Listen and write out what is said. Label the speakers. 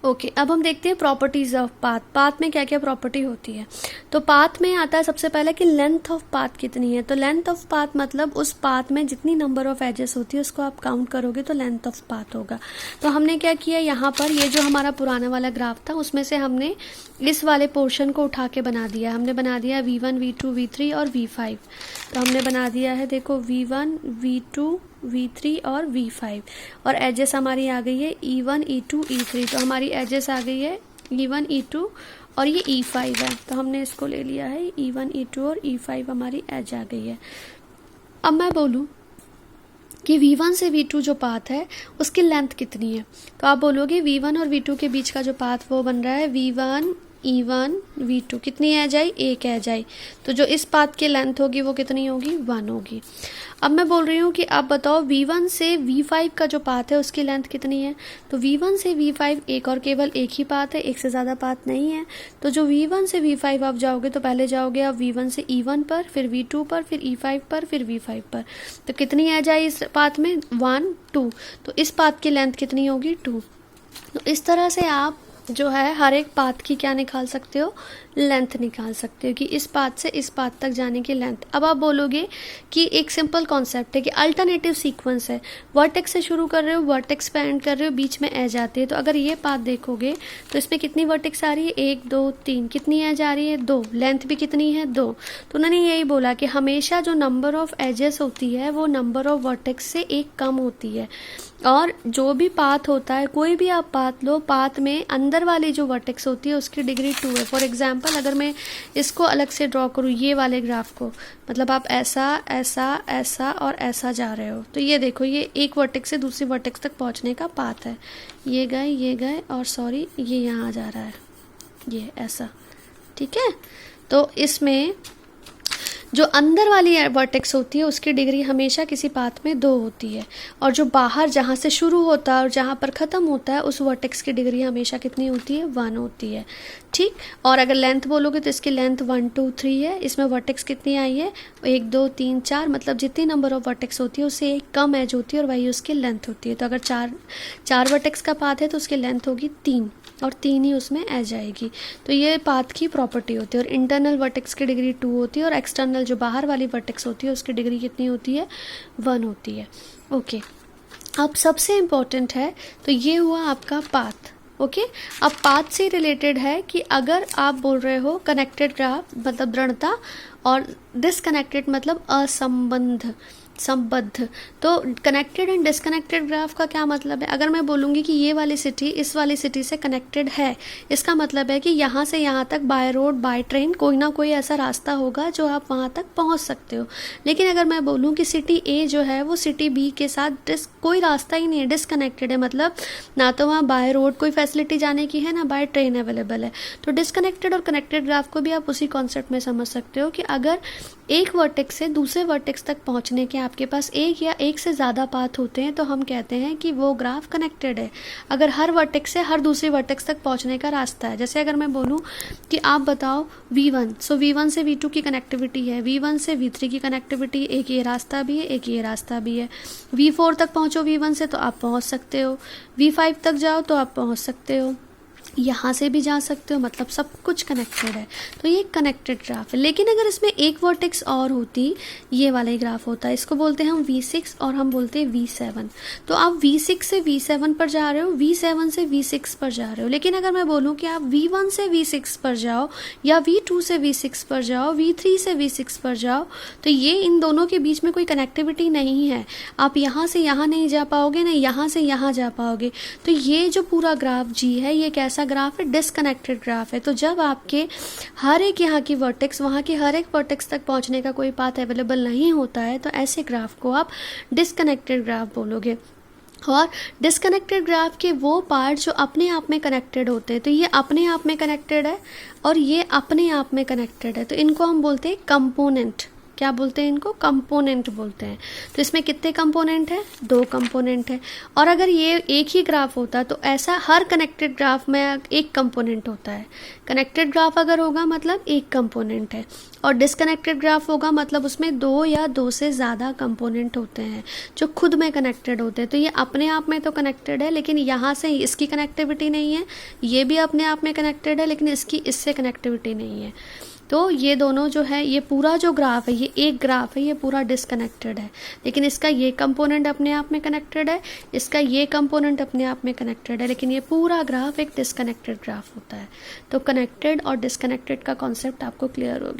Speaker 1: Okay, अब हम देखते हैं प्रॉपर्टीज ऑफ पाथ। पाथ में क्या क्या प्रॉपर्टी होती है। तो पाथ में आता है सबसे पहले कि लेंथ ऑफ पाथ कितनी है। तो लेंथ ऑफ पाथ मतलब उस पाथ में जितनी नंबर ऑफ एजेस होती है उसको आप काउंट करोगे तो लेंथ ऑफ पाथ होगा। तो हमने क्या किया, यहाँ पर ये जो हमारा पुराना वाला ग्राफ था उसमें से हमने इस वाले पोर्शन को उठा के बना दिया। हमने बना दिया V1, V2, V3 और V5। तो हमने बना दिया है, देखो V1, V2, V3 और V5, और एजेस हमारी आ गई है E1, E2, E3। तो हमारी एजेस आ गई है E1, E2 और ये E5 है। तो हमने इसको ले लिया है E1, E2 और E5 हमारी एज आ गई है। अब मैं बोलूँ कि V1 से V2 जो पाथ है उसकी लेंथ कितनी है, तो आप बोलोगे V1 और V2 के बीच का जो पाथ वो बन रहा है V1, E1, V2। कितनी एज आई, एक एज आई। तो जो इस पाथ की लेंथ होगी वो कितनी होगी, 1 होगी। अब मैं बोल रही हूँ कि आप बताओ V1 से V5 का जो पाथ है उसकी लेंथ कितनी है। तो V1 से V5 एक और केवल एक ही पाथ है, एक से ज़्यादा पाथ नहीं है। तो जो V1 से V5 आप जाओगे तो पहले जाओगे आप V1 से E1 पर, फिर V2 पर, फिर E5 पर, फिर V5 पर। तो कितनी एज आई इस पाथ में, 1, 2। तो इस पाथ की लेंथ कितनी होगी, 2। तो इस तरह से आप जो है हर एक पाथ की क्या निकाल सकते हो, लेंथ निकाल सकते हो कि इस पाथ से इस पाथ तक जाने की लेंथ। अब आप बोलोगे कि एक सिंपल कॉन्सेप्ट है कि अल्टरनेटिव सीक्वेंस है, वर्टेक्स से शुरू कर रहे हो, वर्टेक्स पे एंड कर रहे हो, बीच में एज आती है। तो अगर ये पाथ देखोगे तो इसमें कितनी वर्टेक्स आ रही है, 1, 2, 3। कितनी एज आ रही है, 2। लेंथ भी कितनी है, 2। तो उन्होंने यही बोला कि हमेशा जो नंबर ऑफ एजेस होती है वो नंबर ऑफ वर्टेक्स से एक कम होती है। और जो भी पाथ होता है, कोई भी आप पाथ लो, पाथ में अंदर वाली जो वर्टेक्स होती है उसकी डिग्री 2 है। फॉर एग्जांपल अगर मैं इसको अलग से ड्रॉ करूँ, ये वाले ग्राफ को, मतलब आप ऐसा ऐसा ऐसा और ऐसा जा रहे हो, तो ये देखो ये एक वर्टेक्स से दूसरी वर्टेक्स तक पहुँचने का पाथ है। ये गए और सॉरी ये यहाँ जा रहा है, ये ऐसा, ठीक है। तो इसमें जो अंदर वाली वर्टेक्स होती है उसकी डिग्री हमेशा किसी पाथ में 2 होती है, और जो बाहर जहाँ से शुरू होता है और जहाँ पर ख़त्म होता है उस वर्टेक्स की डिग्री हमेशा कितनी होती है, 1 होती है, ठीक। और अगर लेंथ बोलोगे तो इसकी लेंथ 1, 2, 3 है। इसमें वर्टेक्स कितनी आई है, 1, 2, 3, 4, मतलब जितनी नंबर ऑफ वर्टेक्स होती है उससे एक कम एज होती है और वही उसकी लेंथ होती है। तो अगर चार वर्टेक्स का पाथ है तो उसकी लेंथ होगी 3, और 3 ही उसमें एज आएगी। तो ये पाथ की प्रॉपर्टी होती है। और इंटरनल वर्टेक्स की डिग्री 2 होती है और एक्सटर्नल जो बाहर वाली वर्टेक्स होती है उसकी डिग्री कितनी होती है, 1 होती है। ओके, अब सबसे इम्पोर्टेंट है, तो ये हुआ आपका पाथ। ओके, अब पाथ से रिलेटेड है कि अगर आप बोल रहे हो कनेक्टेड ग्राफ मतलब दृढ़ता, और डिसकनेक्टेड मतलब संबद्ध। तो कनेक्टेड एंड डिसकनेक्टेड ग्राफ का क्या मतलब है। अगर मैं बोलूँगी कि ये वाली सिटी इस वाली सिटी से कनेक्टेड है, इसका मतलब है कि यहाँ से यहाँ तक बाय रोड बाय ट्रेन कोई ना कोई ऐसा रास्ता होगा जो आप वहाँ तक पहुँच सकते हो। लेकिन अगर मैं बोलूँ कि सिटी ए जो है वो सिटी बी के साथ कोई रास्ता ही नहीं है, डिसकनेक्टेड है, मतलब ना तो वहाँ बाय रोड कोई फैसिलिटी जाने की है ना बाय ट्रेन अवेलेबल है। तो डिसकनेक्टेड और कनेक्टेड ग्राफ को भी आप उसी कॉन्सेप्ट में समझ सकते हो कि अगर एक वर्टेक्स से दूसरे वर्टेक्स तक पहुँचने के आपके पास एक या एक से ज़्यादा पाथ होते हैं तो हम कहते हैं कि वो ग्राफ कनेक्टेड है। अगर हर वर्टेक्स से हर दूसरी वर्टेक्स तक पहुंचने का रास्ता है, जैसे अगर मैं बोलूं कि आप बताओ V1, सो V1 से V2 की कनेक्टिविटी है, V1 से V3 की कनेक्टिविटी, एक ये रास्ता भी है, एक ये रास्ता भी है। V4 तक पहुंचो V1 से तो आप पहुंच सकते हो, V5 तक जाओ तो आप पहुंच सकते हो, यहाँ से भी जा सकते हो, मतलब सब कुछ कनेक्टेड है। तो ये कनेक्टेड ग्राफ है। लेकिन अगर इसमें एक वर्टेक्स और होती, ये वाला ही ग्राफ होता है, इसको बोलते हैं हम V6 और हम बोलते हैं V7। तो आप V6 से V7 पर जा रहे हो, V7 से V6 पर जा रहे हो। लेकिन अगर मैं बोलूँ कि आप V1 से V6 पर जाओ या V2 से V6 पर जाओ, V3 से V6 पर जाओ, तो ये इन दोनों के बीच में कोई कनेक्टिविटी नहीं है। आप यहाँ से यहाँ नहीं जा पाओगे, नहीं यहाँ से यहाँ जा पाओगे। तो ये जो पूरा ग्राफ जी है ये कैसा ग्राफ है, डिसकनेक्टेड ग्राफ है। तो जब आपके हर एक यहाँ की वर्टेक्स वहाँ की हर एक वर्टेक्स तक पहुँचने का कोई पाथ अवेलेबल नहीं होता है तो ऐसे ग्राफ को आप डिसकनेक्टेड ग्राफ बोलोगे। और डिसकनेक्टेड ग्राफ के वो पार्ट जो अपने आप में कनेक्टेड होते हैं, तो ये अपने आप में कनेक्टेड है और ये अपने आप में कनेक्टेड है, तो इनको हम बोलते हैं कंपोनेंट। क्या बोलते हैं इनको, कंपोनेंट बोलते हैं। तो इसमें कितने कंपोनेंट है, 2 कंपोनेंट है। और अगर ये एक ही ग्राफ होता तो ऐसा हर कनेक्टेड ग्राफ में एक कंपोनेंट होता है। कनेक्टेड ग्राफ अगर होगा मतलब एक कंपोनेंट है, और डिसकनेक्टेड ग्राफ होगा मतलब उसमें 2 या 2 से ज़्यादा कंपोनेंट होते हैं जो खुद में कनेक्टेड होते हैं। तो ये अपने आप में तो कनेक्टेड है, लेकिन यहाँ से इसकी कनेक्टिविटी नहीं है, ये भी अपने आप में कनेक्टेड है लेकिन इसकी इससे कनेक्टिविटी नहीं है। तो ये दोनों जो है, ये पूरा जो ग्राफ है, ये एक ग्राफ है, ये पूरा डिसकनेक्टेड है, लेकिन इसका ये कंपोनेंट अपने आप में कनेक्टेड है, इसका ये कंपोनेंट अपने आप में कनेक्टेड है, लेकिन ये पूरा ग्राफ एक डिसकनेक्टेड ग्राफ होता है। तो कनेक्टेड और डिसकनेक्टेड का कॉन्सेप्ट आपको क्लियर हो गया।